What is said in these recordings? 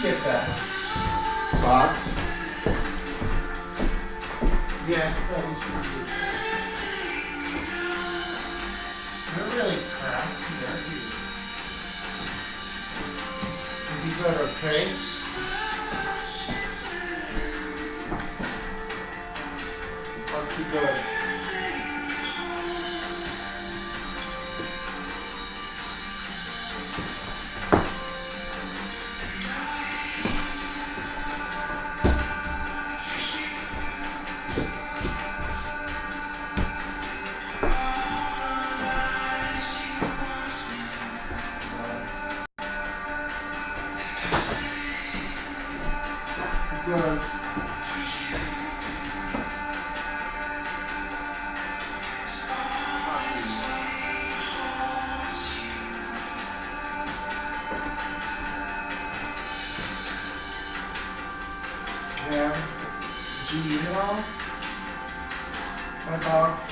get that. Box. Yes, that was pretty good. You're really crafty, aren't you? You got okay? What's the good? Good. Yeah. Did you eat it all? My box.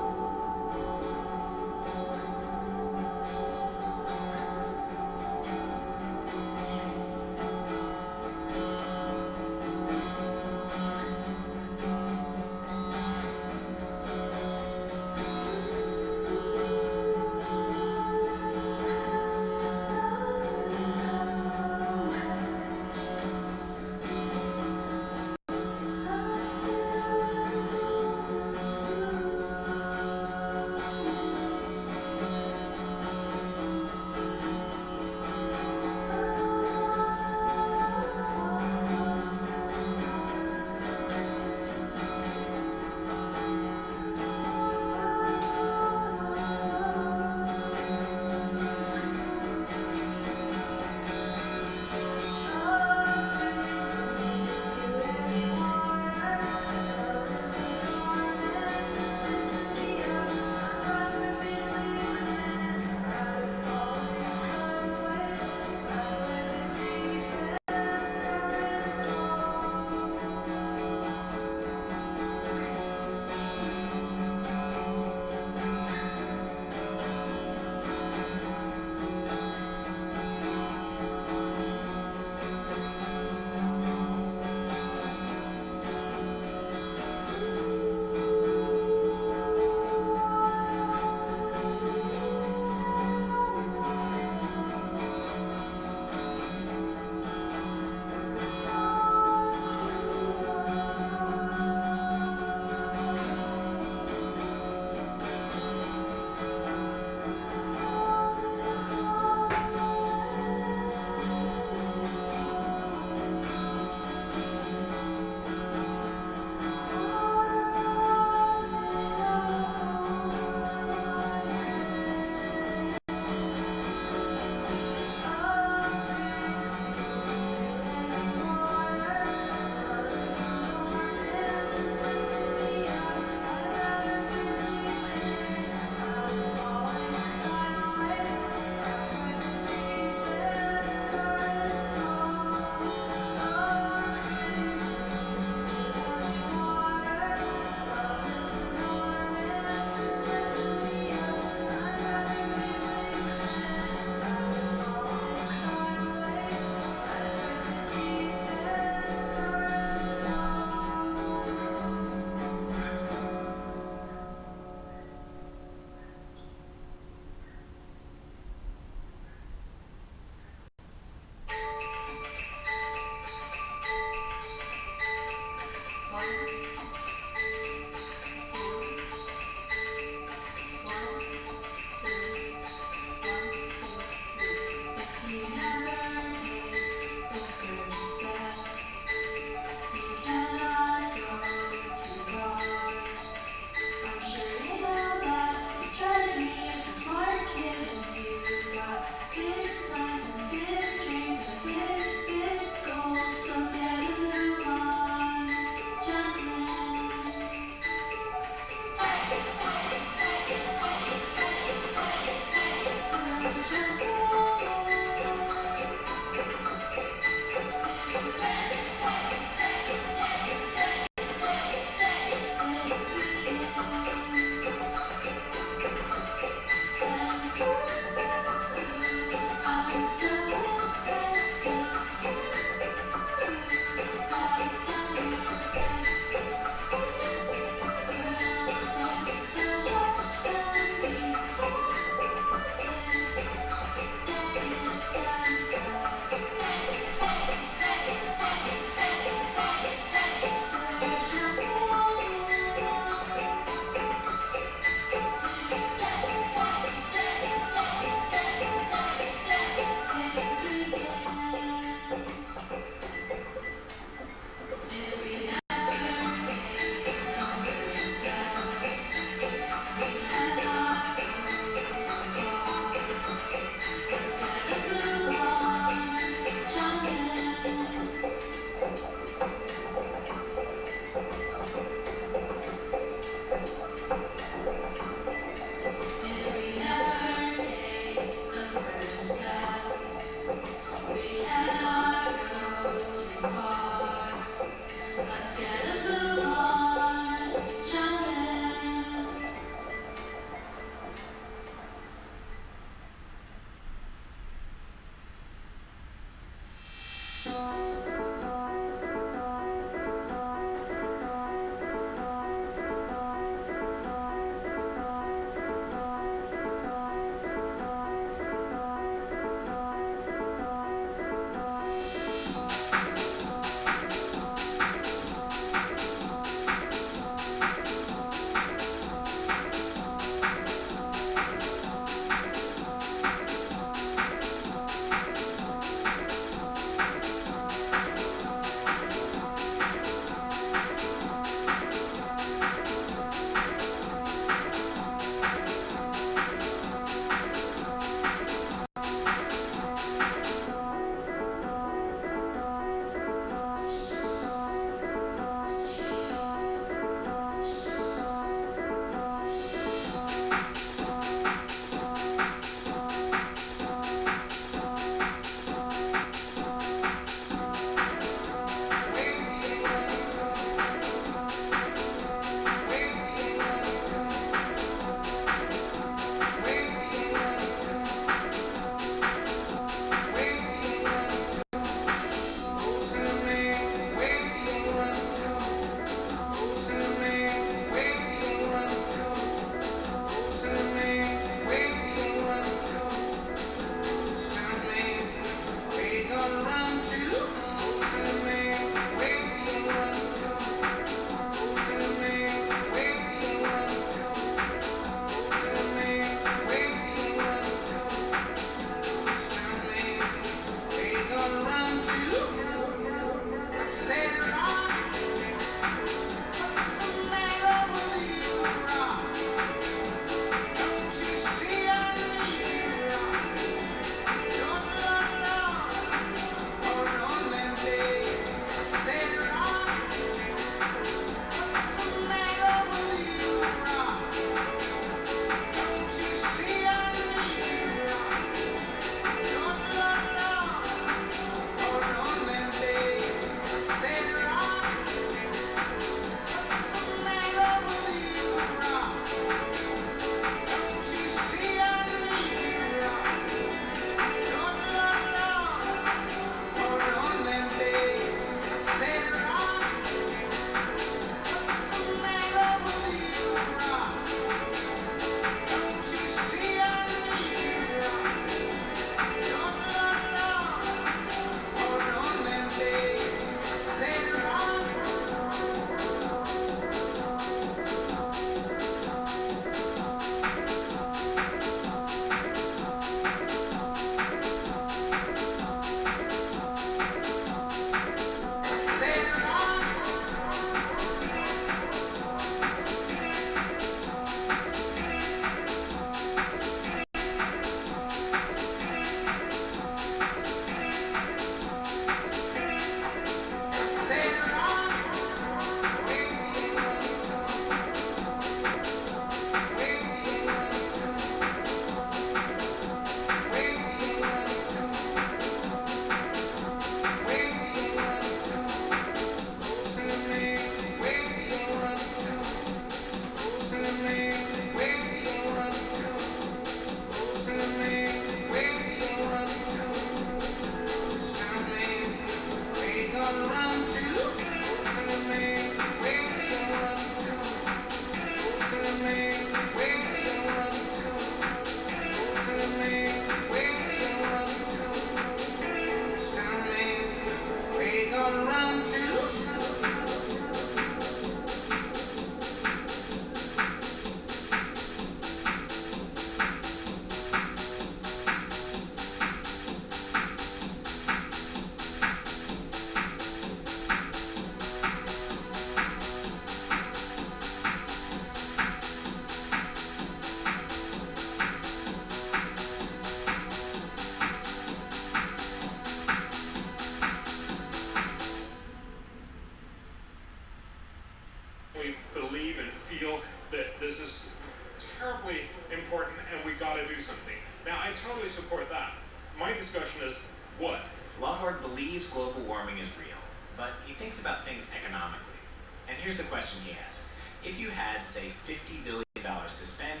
Believe and feel that this is terribly important and we got to do something. Now, I totally support that. My discussion is what? Lomborg believes global warming is real, but he thinks about things economically. And here's the question he asks. If you had, say, $50 billion to spend,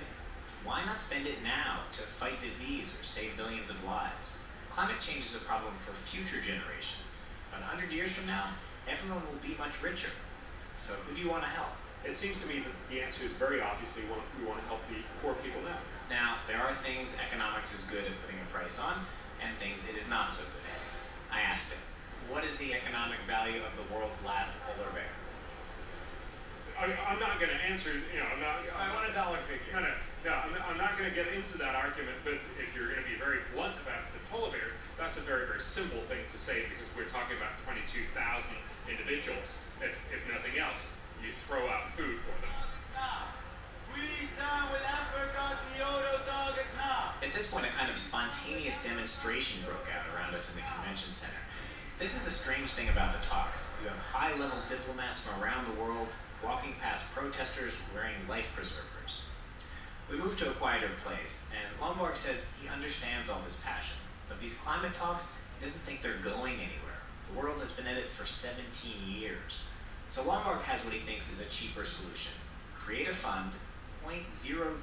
why not spend it now to fight disease or save millions of lives? Climate change is a problem for future generations. But 100 years from now, everyone will be much richer. So who do you want to help? It seems to me that the answer is very obviously we want to help the poor people now. Now, there are things economics is good at putting a price on, and things it is not so good at. I asked him, what is the economic value of the world's last polar bear? I'm not going to answer, I'm not... I want a dollar figure. I'm not going to get into that argument, but if you're going to be very blunt about the polar bear, that's a very, very simple thing to say because we're talking about 22,000 individuals, if nothing else. You throw out food for them. We stand with Africa, Kyoto targets now. At this point, a kind of spontaneous demonstration broke out around us in the convention center. This is a strange thing about the talks. You have high-level diplomats from around the world walking past protesters wearing life preservers. We moved to a quieter place, and Lomborg says he understands all this passion. But these climate talks, he doesn't think they're going anywhere. The world has been at it for 17 years. So Lomborg has what he thinks is a cheaper solution. Create a fund, 0.02%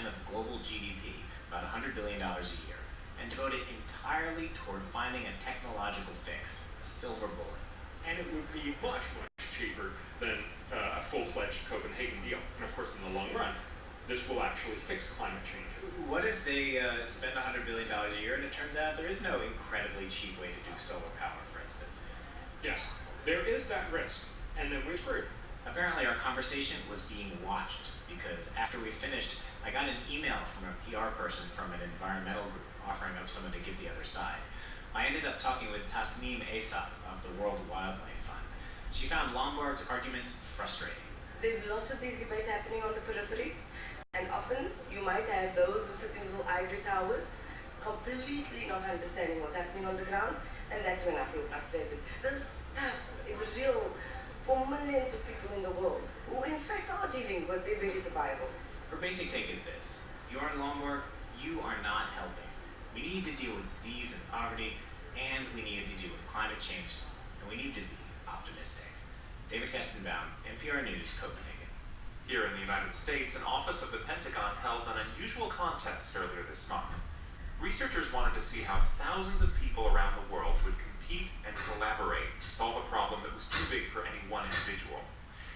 of global GDP, about $100 billion a year, and devote it entirely toward finding a technological fix, a silver bullet. And it would be much, much cheaper than a full-fledged Copenhagen deal. And of course, in the long run, this will actually fix climate change. What if they spend $100 billion a year and it turns out there is no incredibly cheap way to do solar power, for instance? Yes, there is that risk. And then we're screwed. Apparently our conversation was being watched because after we finished, I got an email from a PR person from an environmental group offering up someone to give the other side. I ended up talking with Tasneem Aesop of the World Wildlife Fund. She found Lomborg's arguments frustrating. There's lots of these debates happening on the periphery, and often you might have those who sit in little ivory towers completely not understanding what's happening on the ground, and that's when I feel frustrated. This stuff is real for millions of people in the world who in fact are dealing with their very survival. Her basic take is this. Bjorn Lomborg, you are not helping. We need to deal with disease and poverty, and we need to deal with climate change, and we need to be optimistic. David Kestenbaum, NPR News, Copenhagen. Here in the United States, an office of the Pentagon held an unusual contest earlier this month. Researchers wanted to see how thousands of people around the world would compete and collaborate to solve a problem that was too big for any one individual.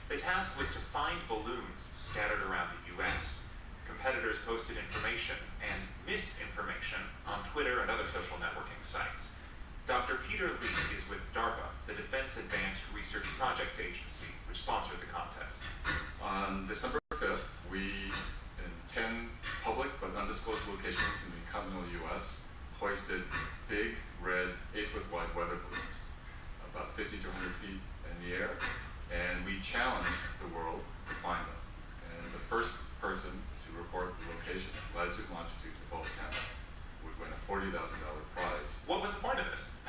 The task was to find balloons scattered around the U.S. Competitors posted information and misinformation on Twitter and other social networking sites. Dr. Peter Lee is with DARPA, the Defense Advanced Research Projects Agency, which sponsored the contest. On December 5th, we, in 10 public but undisclosed locations in the continental U.S., hoisted big, red, 8-foot wide weather balloons, about 50 to 100 feet in the air, and we challenged the world to find them. And the first person to report the locations, latitude, longitude of all 10, would win a $40,000 prize. What was the point of this?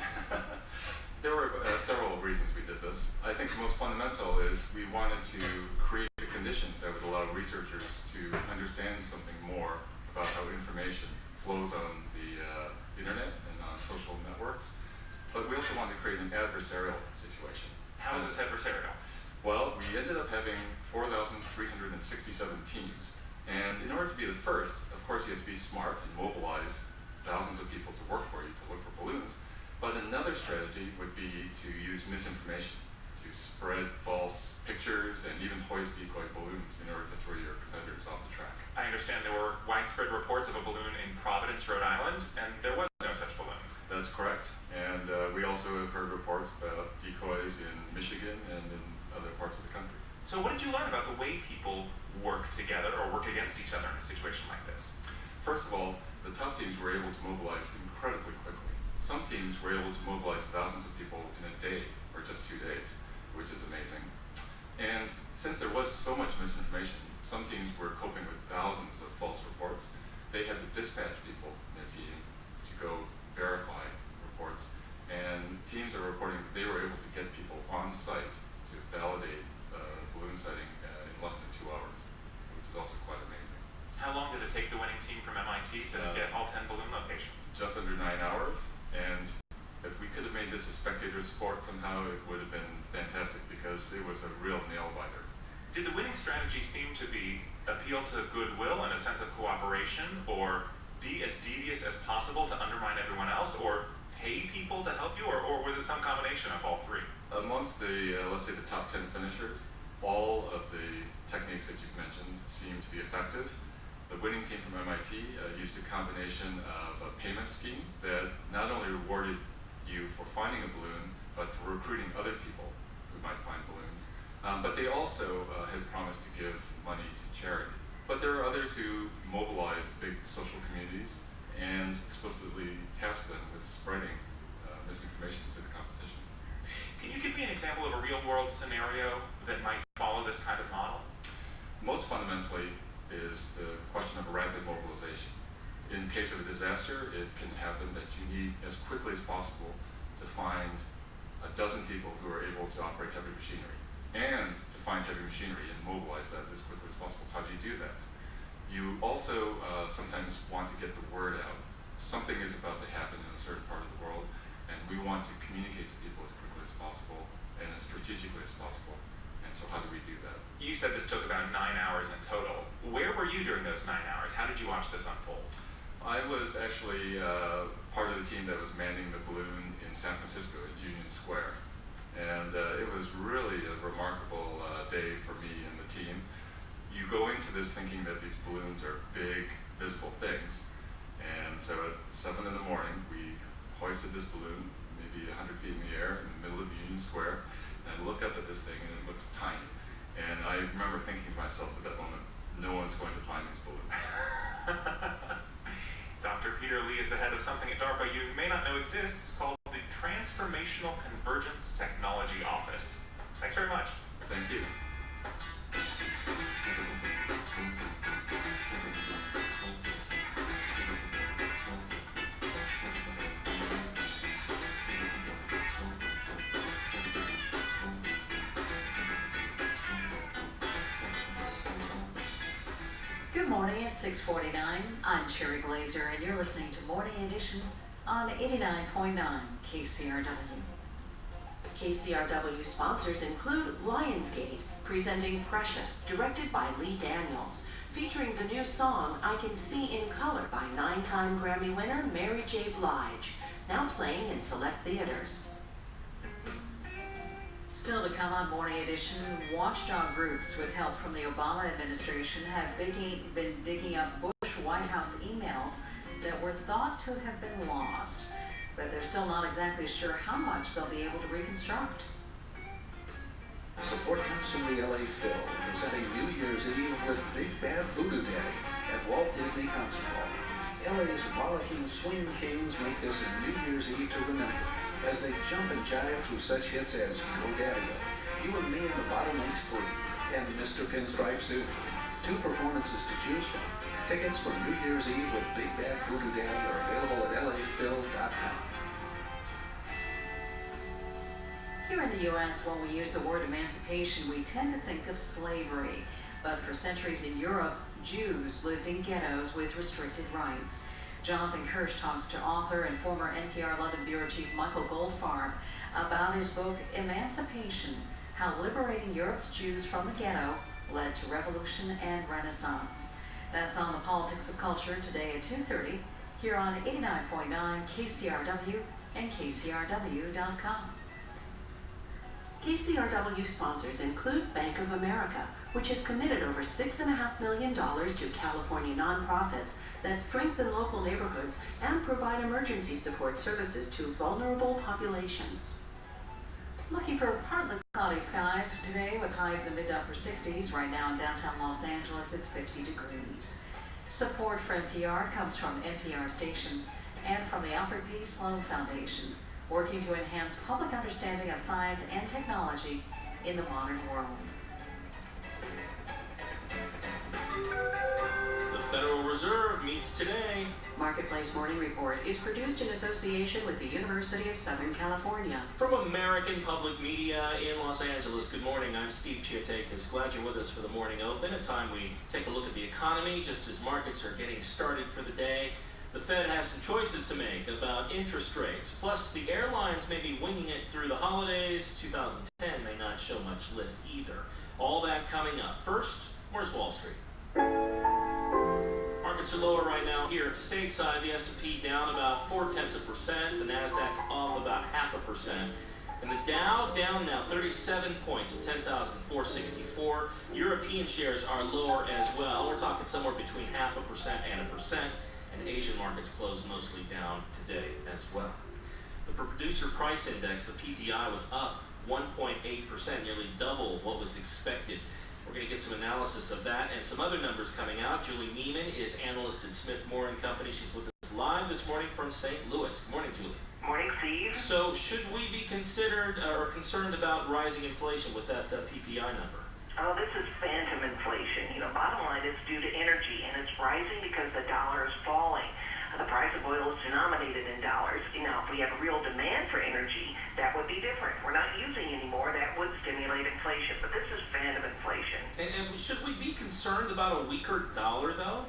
There were several reasons we did this. I think the most fundamental is we wanted to create the conditions that would allow researchers to understand something more about how information flows on the internet and on social networks. But we also wanted to create an adversarial situation. How is this adversarial? Well, we ended up having 4,367 teams. And in order to be the first, of course, you have to be smart and mobilize thousands of people to work for you, to look for balloons. But another strategy would be to use use misinformation to spread false pictures and even hoist decoy balloons in order to throw your competitors off the track. I understand there were widespread reports of a balloon in Providence, Rhode Island, and there was no such balloon. That's correct. And we also have heard reports about decoys in Michigan and in other parts of the country. So what did you learn about the way people work together or work against each other in a situation like this? First of all, the top teams were able to mobilize incredibly quickly. Some teams were able to mobilize thousands of people in a day or just 2 days, which is amazing. And since there was so much misinformation, some teams were coping with thousands of false reports. They had to dispatch people in their team to go verify reports. And teams are reporting that they were able to get people on site to validate balloon sighting in less than 2 hours, which is also quite amazing. How long did it take the winning team from MIT to get all 10 balloon locations? Just under 9 hours, and if we could have made this a spectator sport somehow, it would have been fantastic because it was a real nail-biter. Did the winning strategy seem to be appeal to goodwill and a sense of cooperation, or be as devious as possible to undermine everyone else, or pay people to help you, or was it some combination of all three? Amongst the, let's say the top 10 finishers, all of the techniques that you've mentioned seem to be effective. The winning team from MIT used a combination of a payment scheme that not only rewarded you for finding a balloon, but for recruiting other people who might find balloons. But they also had promised to give money to charity. But there are others who mobilize big social communities and explicitly task them with spreading misinformation to the competition. Can you give me an example of a real-world scenario that might follow this kind of model? Most fundamentally is the question of rapid mobilization. In case of a disaster, it can happen that you need, as quickly as possible, to find a dozen people who are able to operate heavy machinery, and to find heavy machinery and mobilize that as quickly as possible. How do you do that? You also sometimes want to get the word out. Something is about to happen in a certain part of the world, and we want to communicate to people as quickly as possible and as strategically as possible. And so how do we do that? You said this took about 9 hours in total. Where were you during those 9 hours? How did you watch this unfold? I was actually part of the team that was manning the balloon in San Francisco at Union Square. And it was really a remarkable day for me and the team. You go into this thinking that these balloons are big, visible things. And so at 7 in the morning, we hoisted this balloon, maybe 100 feet in the air in the middle of Union Square. And I look up at this thing and it looks tiny. And I remember thinking to myself at that moment, no one's going to find these balloons. Dr. Peter Lee is the head of something at DARPA you may not know exists called the Transformational Convergence Technology Office. Thanks very much. Thank you. Good morning at 6:49. I'm Cherry Glazer, and you're listening to Morning Edition on 89.9 KCRW. KCRW sponsors include Lionsgate, presenting Precious, directed by Lee Daniels, featuring the new song I Can See in Color by 9-time Grammy winner Mary J. Blige, now playing in select theaters. Still to come on Morning Edition, watchdog groups with help from the Obama administration have been digging up Bush White House emails that were thought to have been lost, but they're still not exactly sure how much they'll be able to reconstruct. Support comes from the LA Phil, presenting New Year's Eve with Big Bad Voodoo Daddy at Walt Disney Concert Hall. LA's rollicking swing kings make this a New Year's Eve to remember, as they jump and jive through such hits as Go Daddy-O, You and Me and the Bottlenecks 3, and Mr. Pinstripe Suit. 2 performances to choose from. Tickets for New Year's Eve with Big Bad Voodoo Daddy are available at laphil.com. Here in the U.S., when we use the word emancipation, we tend to think of slavery. But for centuries in Europe, Jews lived in ghettos with restricted rights. Jonathan Kirsch talks to author and former NPR London Bureau Chief Michael Goldfarb about his book, Emancipation: How Liberating Europe's Jews from the Ghetto Led to Revolution and Renaissance. That's on the Politics of Culture today at 2:30 here on 89.9 KCRW and KCRW.com. KCRW sponsors include Bank of America, which has committed over $6.5 million to California nonprofits that strengthen local neighborhoods and provide emergency support services to vulnerable populations. Looking for partly cloudy skies today with highs in the mid to upper 60s. Right now in downtown Los Angeles, it's 50 degrees. Support for NPR comes from NPR stations and from the Alfred P. Sloan Foundation, working to enhance public understanding of science and technology in the modern world. The Federal Reserve meets today. Marketplace Morning Report is produced in association with the University of Southern California. From American Public Media in Los Angeles, good morning. I'm Steve Chiatakis. Glad you're with us for the morning open. A time we take a look at the economy just as markets are getting started for the day. The Fed has some choices to make about interest rates. Plus, the airlines may be winging it through the holidays. 2010 may not show much lift either. All that coming up. First, where's Wall Street? Markets are lower right now here stateside. The S&P down about 0.4%. The NASDAQ off about 0.5%. And the Dow down now 37 points at 10,464. European shares are lower as well. We're talking somewhere between 0.5% and 1%. And Asian markets closed mostly down today as well. The producer price index, the PPI, was up 1.8%, nearly double what was expected. We're going to get some analysis of that and some other numbers coming out. Julie Neiman is analyst at Smith Moore & Company. She's with us live this morning from St. Louis. Good morning, Julie. Morning, Steve. So should we be considered or concerned about rising inflation with that PPI number? Oh, this is phantom inflation. Bottom line, it's due to energy, and it's rising because the dollar is falling. The price of oil is denominated in dollars. Now, if we have a real demand for energy, that would be different. We're not using anymore. That would stimulate inflation. But this is phantom inflation. And should we be concerned about a weaker dollar, though?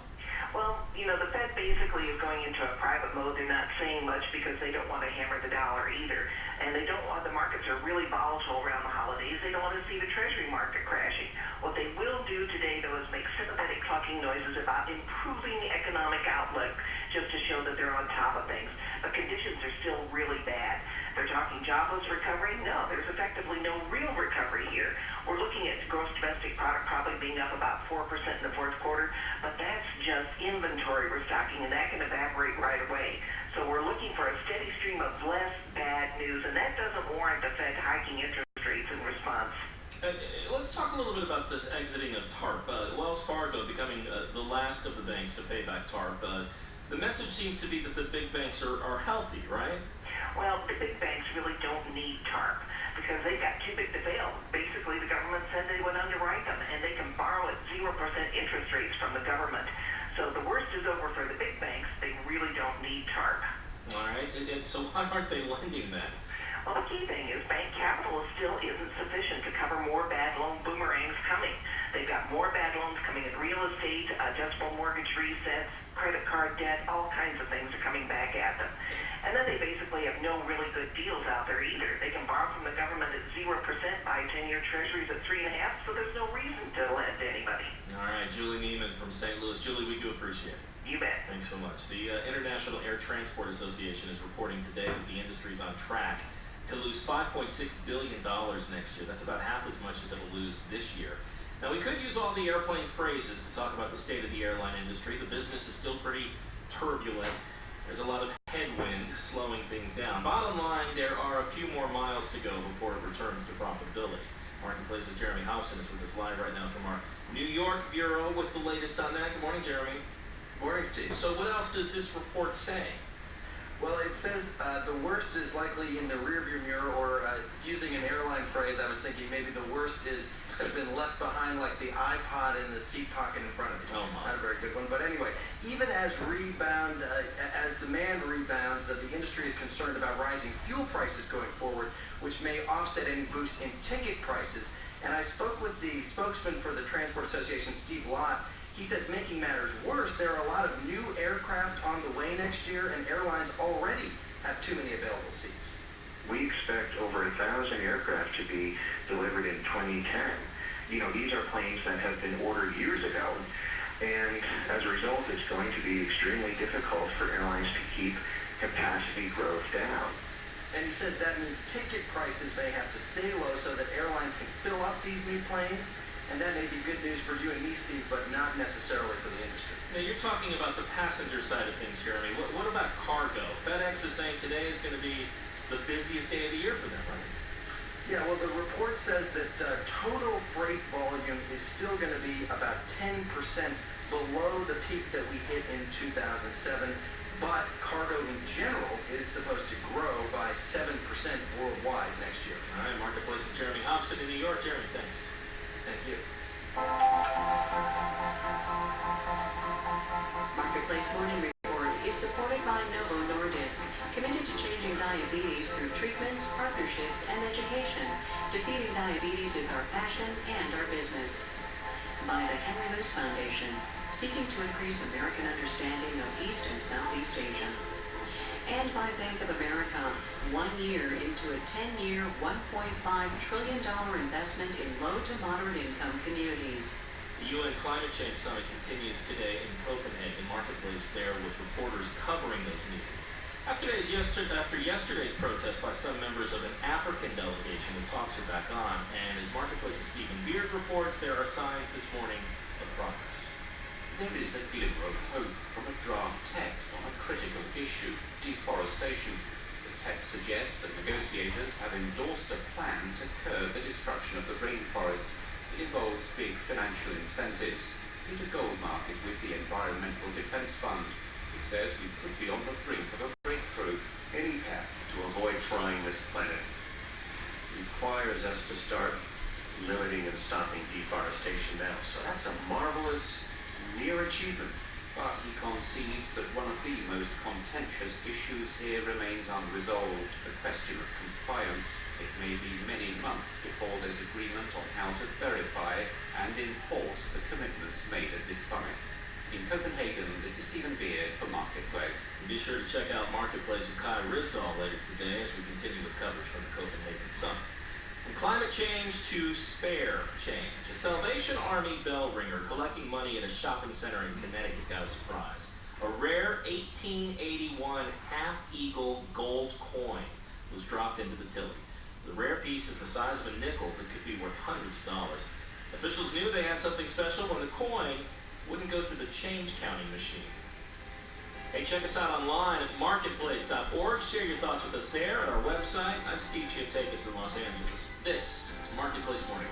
Well, the Fed basically is going into a private mode. They're not saying much because they don't want to hammer the dollar either. And they don't want, the markets are really volatile around the holidays. They don't want to see the Treasury market crashing. What they will do today, though, is make sympathetic clucking noises about improving economic outlook just to show that they're on top of things. But conditions are still really bad. They're talking jobless recovery. No, there's effectively no real recovery here. We're looking at gross domestic product probably being up about 4% in the fourth quarter, but that's just inventory restocking, and that can evaporate right away. So we're looking for a steady stream of less bad news, and that doesn't warrant the Fed hiking interest rates in response. Let's talk a little bit about this exiting of TARP. Wells Fargo becoming the last of the banks to pay back TARP. The message seems to be that the big banks are healthy, right? Well, the big banks really don't need TARP because they've got too big to fail. Basically, the government said they would underwrite them, and they can borrow at 0% interest rates from the government. So the worst is over for the big banks. They really don't need TARP. All right. And so why aren't they lending then? Well, the key thing is bank capital still isn't sufficient to cover more bad loan boomerangs coming. They've got more bad loans coming in real estate, adjustable mortgage resets, credit card debt, all kinds of things are coming back at them. And then they basically have no really good deals out there either. They can borrow from the government at 0%, buy 10-year treasuries at 3.5%, so there's no reason to lend to anybody. All right, Julie Neiman from St. Louis. Julie, we do appreciate it. You bet. Thanks so much. The International Air Transport Association is reporting today that the industry is on track to lose $5.6 billion next year. That's about half as much as it will lose this year. Now, we could use all the airplane phrases to talk about the state of the airline industry. The business is still pretty turbulent. There's a lot of headwind slowing things down. Bottom line, there are a few more miles to go before it returns to profitability. Marketplace's Jeremy Hobson is with us live right now from our New York bureau with the latest on that. Good morning, Jeremy. Good morning, Steve. So what else does this report say? Well, it says the worst is likely in the rearview mirror, or using an airline phrase, I was thinking maybe the worst has been left behind, like the iPod in the seat pocket in front of you. Oh my. Not a very good one, but anyway, even as demand rebounds, the industry is concerned about rising fuel prices going forward, which may offset any boost in ticket prices. And I spoke with the spokesman for the Transport Association, Steve Lott. He says, making matters worse, there are a lot of new aircraft on the way next year, and airlines already have too many available seats. We expect over 1,000 aircraft to be delivered in 2010. These are planes that have been ordered years ago, and as a result, it's going to be extremely difficult for airlines to keep capacity growth down. And says that means ticket prices may have to stay low so that airlines can fill up these new planes. And that may be good news for you and me, Steve, but not necessarily for the industry. Now, you're talking about the passenger side of things, Jeremy. What about cargo? FedEx is saying today is going to be the busiest day of the year for them, right? Yeah, well, the report says that total freight volume is still going to be about 10% below the peak that we hit in 2007, but cargo in general is supposed to grow by 7% worldwide next year. All right, Marketplace's Jeremy Hobson in New York. Jeremy, thanks. Thank you. Marketplace Morning Report is supported by Novo Nordisk, committed to changing diabetes through treatments, partnerships, and education. Defeating diabetes is our passion and our business. By the Henry Luce Foundation, seeking to increase American understanding of East and Southeast Asia. And by Bank of America, 1 year into a 10-year, $1.5 trillion investment in low to moderate income communities. The UN Climate Change Summit continues today in Copenhagen. Marketplace there with reporters covering those meetings. After yesterday's protest by some members of an African delegation, the talks are back on. And as Marketplace's Stephen Beard reports, there are signs this morning of progress. There is a glimmer of hope from a draft text on a critical issue, deforestation. The text suggests that negotiators have endorsed a plan to curb the destruction of the rainforests. It involves big financial incentives. Peter Goldmark is with the Environmental Defence Fund. It says we could be on the brink of a breakthrough. Any path to avoid frying this planet requires us to start limiting and stopping deforestation now. So that's a marvelous near achievement. But he concedes that one of the most contentious issues here remains unresolved, the question of compliance. It may be many months before there's agreement on how to verify and enforce the commitments made at this summit. In Copenhagen, this is Stephen Beard for Marketplace. Be sure to check out Marketplace with Kai Risdahl later today as we continue with coverage from the Copenhagen Summit. From climate change to spare change. A Salvation Army bell ringer collecting money at a shopping center in Connecticut got a surprise. A rare 1881 half-eagle gold coin was dropped into the Tilly. The rare piece is the size of a nickel but could be worth hundreds of dollars. Officials knew they had something special when the coin wouldn't go through the change counting machine. Hey, check us out online at marketplace.org. Share your thoughts with us there at our website. I'm Steve Chiatakis in Los Angeles. This is Marketplace Morning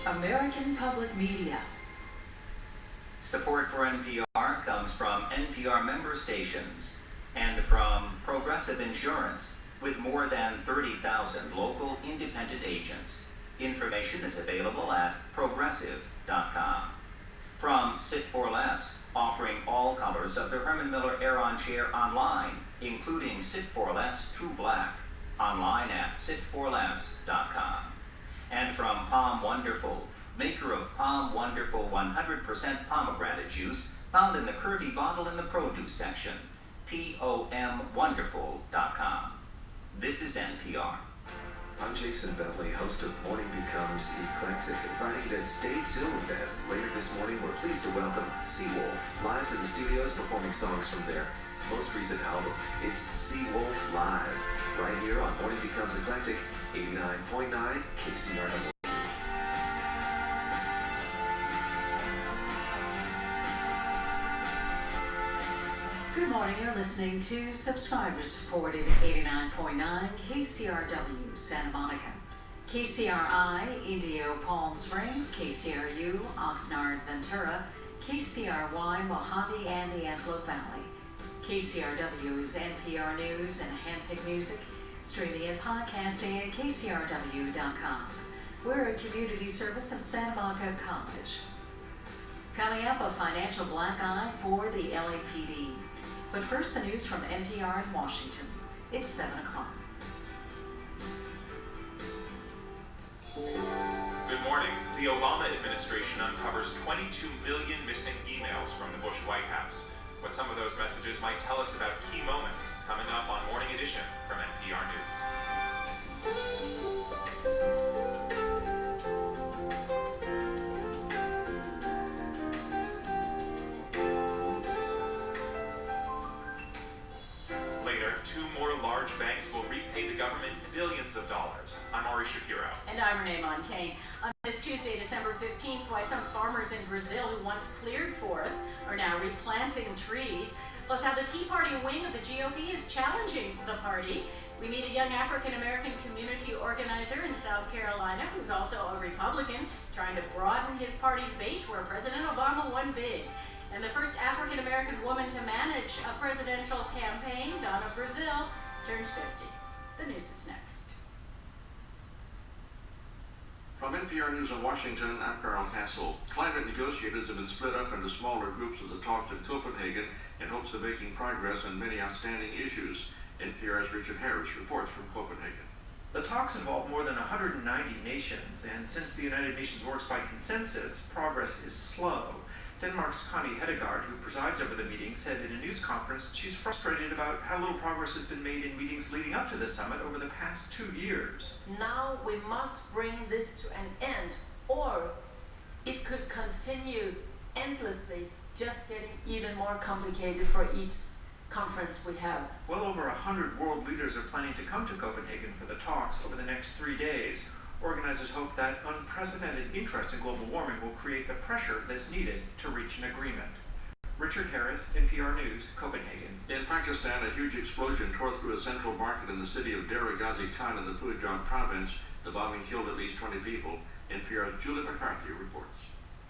Report. American Public Media. Support for NPR comes from NPR member stations and from Progressive Insurance, with more than 30,000 local independent agents. Information is available at progressive.com. From Sit for Less, offering all colors of the Herman Miller Aeron chair online, including Sit for Less True Black, online at sitforless.com. And from Palm Wonderful, maker of Palm Wonderful 100% pomegranate juice, found in the curvy bottle in the produce section, POMWonderful.com. This is NPR. I'm Jason Bentley, host of Morning Becomes Eclectic, inviting you to stay tuned as later this morning we're pleased to welcome Seawolf live to the studios performing songs from their most recent album. It's Seawolf Live, right here on Morning Becomes Eclectic, 89.9 KCRW. Good morning, you're listening to Subscribers Supported 89.9 KCRW Santa Monica, KCRI Indio Palm Springs, KCRU Oxnard Ventura, KCRY Mojave and the Antelope Valley. KCRW is NPR News and handpicked music, streaming and podcasting at kcrw.com. We're a community service of Santa Monica College. Coming up, a financial black eye for the LAPD. But first, the news from NPR in Washington. It's 7 o'clock. Good morning. The Obama administration uncovers 22 million missing emails from the Bush White House. What some of those messages might tell us about key moments coming up on Morning Edition from NPR News. large banks will repay the government billions of dollars. I'm Ari Shapiro. And I'm Renee Montaigne. On this Tuesday, December 15th, why some farmers in Brazil who once cleared forests are now replanting trees. Plus how the Tea Party wing of the GOP is challenging the party. We meet a young African-American community organizer in South Carolina who's also a Republican, trying to broaden his party's base where President Obama won big. And the first African-American woman to manage a presidential campaign, Donna Brazil, turns 50. The news is next. From NPR News in Washington, I'm Carl Castle. Climate negotiators have been split up into smaller groups at the talks in Copenhagen in hopes of making progress on many outstanding issues. NPR's Richard Harris reports from Copenhagen. The talks involve more than 190 nations, and since the United Nations works by consensus, progress is slow. Denmark's Connie Hedegaard, who presides over the meeting, said in a news conference she's frustrated about how little progress has been made in meetings leading up to the summit over the past 2 years. Now we must bring this to an end, or it could continue endlessly, just getting even more complicated for each conference we have. Well over 100 world leaders are planning to come to Copenhagen for the talks over the next 3 days. Organizers hope that unprecedented interest in global warming will create the pressure that's needed to reach an agreement. Richard Harris, NPR News, Copenhagen. In Pakistan, a huge explosion tore through a central market in the city of Dera Ghazi Khan in the Punjab province. The bombing killed at least 20 people. NPR's Julie McCarthy reports.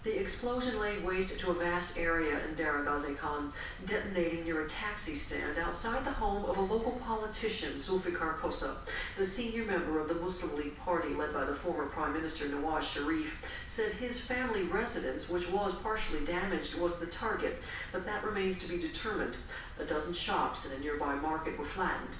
The explosion laid waste to a vast area in Dera Ghazi Khan, detonating near a taxi stand outside the home of a local politician, Zulfikar Kosa. The senior member of the Muslim League Party, led by the former Prime Minister Nawaz Sharif, said his family residence, which was partially damaged, was the target, but that remains to be determined. A dozen shops in a nearby market were flattened.